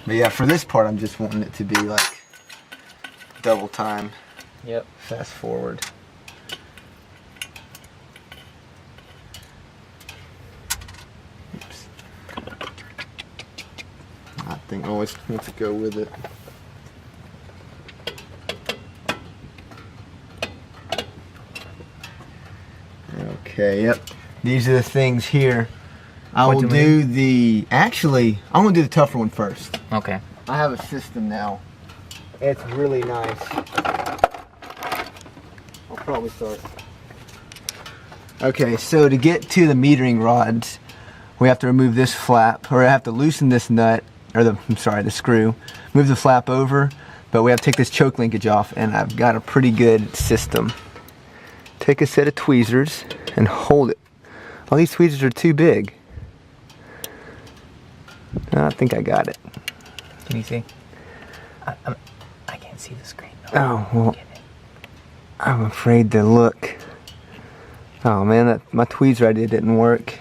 But yeah, for this part, I'm just wanting it to be like double time. Yep. Fast forward. Oops. I think I always want to go with it. Okay, yep. These are the things here. I will do the, actually, I'm gonna do the tougher one first. Okay. I have a system now. It's really nice. I'll probably start. Okay, so to get to the metering rods, we have to remove this flap, or I have to loosen this nut, or the screw, move the flap over, but we have to take this choke linkage off, and I've got a pretty good system. Take a set of tweezers and hold it. All these tweezers are too big. I think I got it. Can you see? I can't see the screen. Oh, well, I'm afraid to look. Oh man, my tweezer idea didn't work.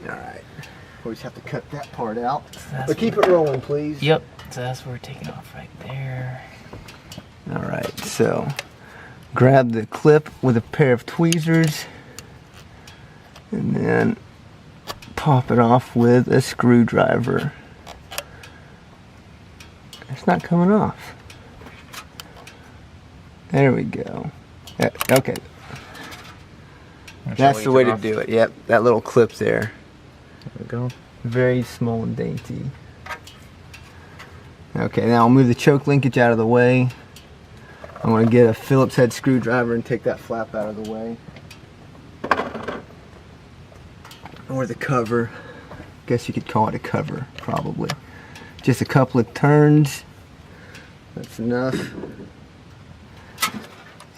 Alright, we just have to cut that part out. But keep it rolling, please. Yep, so that's where we're taking off right there. Alright, so grab the clip with a pair of tweezers and then pop it off with a screwdriver. It's not coming off. There we go. Okay. That's the way to do it. Yep, that little clip there. There we go. Very small and dainty. Okay, now I'll move the choke linkage out of the way. I'm going to get a Phillips head screwdriver and take that flap out of the way. Or the cover. Guess you could call it a cover, probably. Just a couple of turns. That's enough.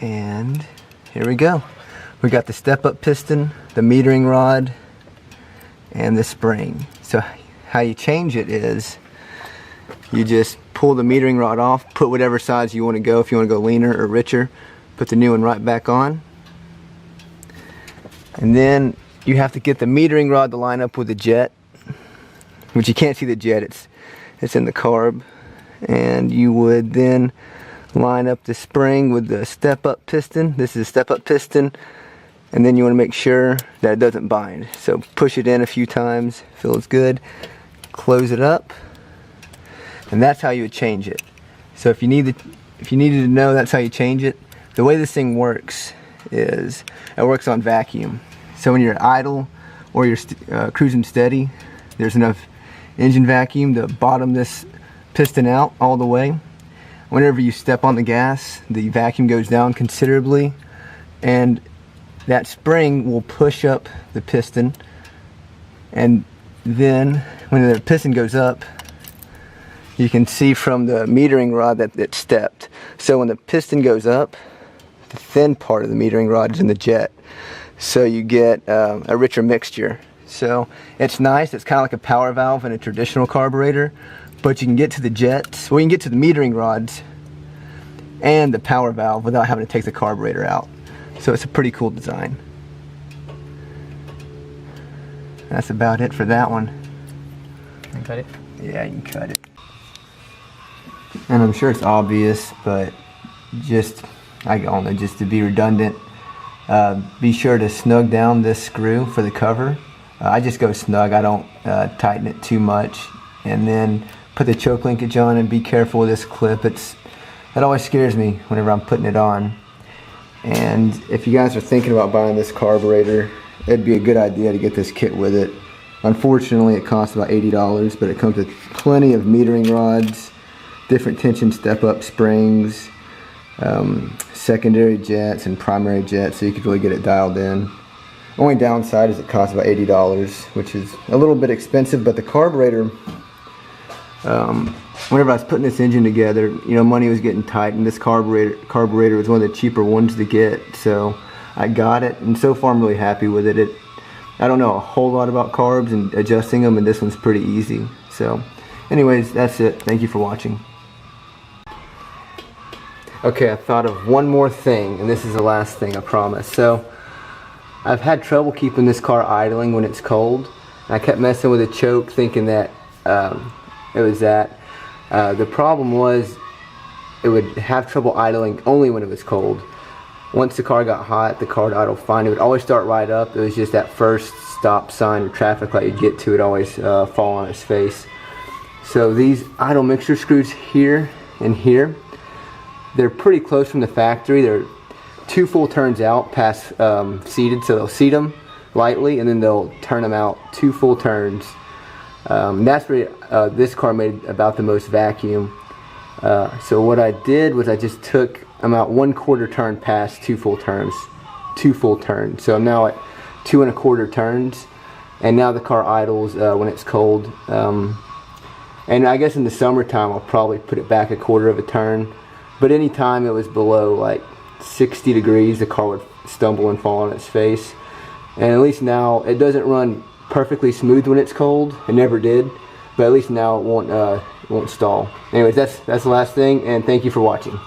And here we go. We got the step-up piston, the metering rod, and the spring. So how you change it is you just pull the metering rod off, put whatever size you want to go. If you want to go leaner or richer, put the new one right back on. And then you have to get the metering rod to line up with the jet, which you can't see the jet, it's in the carb. And you would then line up the spring with the step-up piston. This is a step-up piston. And then you want to make sure that it doesn't bind. So push it in a few times, feels good. Close it up. And that's how you would change it. So if you needed to know that's how you change it, the way this thing works is it works on vacuum. So when you're idle or you're cruising steady, there's enough engine vacuum to bottom this piston out all the way. Whenever you step on the gas, the vacuum goes down considerably, and that spring will push up the piston, and then when the piston goes up, you can see from the metering rod that it stepped. So when the piston goes up, the thin part of the metering rod is in the jet, so you get a richer mixture. So it's nice. It's kind of like a power valve in a traditional carburetor, but you can get to the jets, well, you can get to the metering rods and the power valve without having to take the carburetor out. So it's a pretty cool design. That's about it for that one. You can cut it? Yeah, you can cut it. And I'm sure it's obvious, but I don't know, just to be redundant, be sure to snug down this screw for the cover. I just go snug, I don't tighten it too much. And then put the choke linkage on and be careful with this clip. That always scares me whenever I'm putting it on. And if you guys are thinking about buying this carburetor, it'd be a good idea to get this kit with it. Unfortunately, it costs about $80, but it comes with plenty of metering rods, different tension step-up springs, secondary jets and primary jets, so you could really get it dialed in. Only downside is it costs about $80, which is a little bit expensive, but the carburetor, whenever I was putting this engine together, you know, money was getting tight, and this carburetor was one of the cheaper ones to get, so I got it, and so far I'm really happy with it. I don't know a whole lot about carbs and adjusting them, and this one's pretty easy. So anyways, that's it. Thank you for watching. Okay, I thought of one more thing, and this is the last thing, I promise. So I've had trouble keeping this car idling when it's cold. I kept messing with the choke, thinking that it was that. The problem was it would have trouble idling only when it was cold. Once the car got hot, the car would idle fine. It would always start right up. It was just that first stop sign or traffic light you'd get to, it always fall on its face. So these idle mixture screws here and here, they're pretty close from the factory. They're 2 full turns out past seated, so they'll seat them lightly and then they'll turn them out 2 full turns. That's where this car made about the most vacuum. So what I did was I just took about 1/4 turn past 2 full turns. So I'm now at 2 1/4 turns, and now the car idles when it's cold. And I guess in the summertime I'll probably put it back 1/4 of a turn. But anytime it was below like 60 degrees, the car would stumble and fall on its face. And at least now it doesn't run perfectly smooth when it's cold. It never did, but at least now it won't stall. Anyways, that's the last thing, and thank you for watching.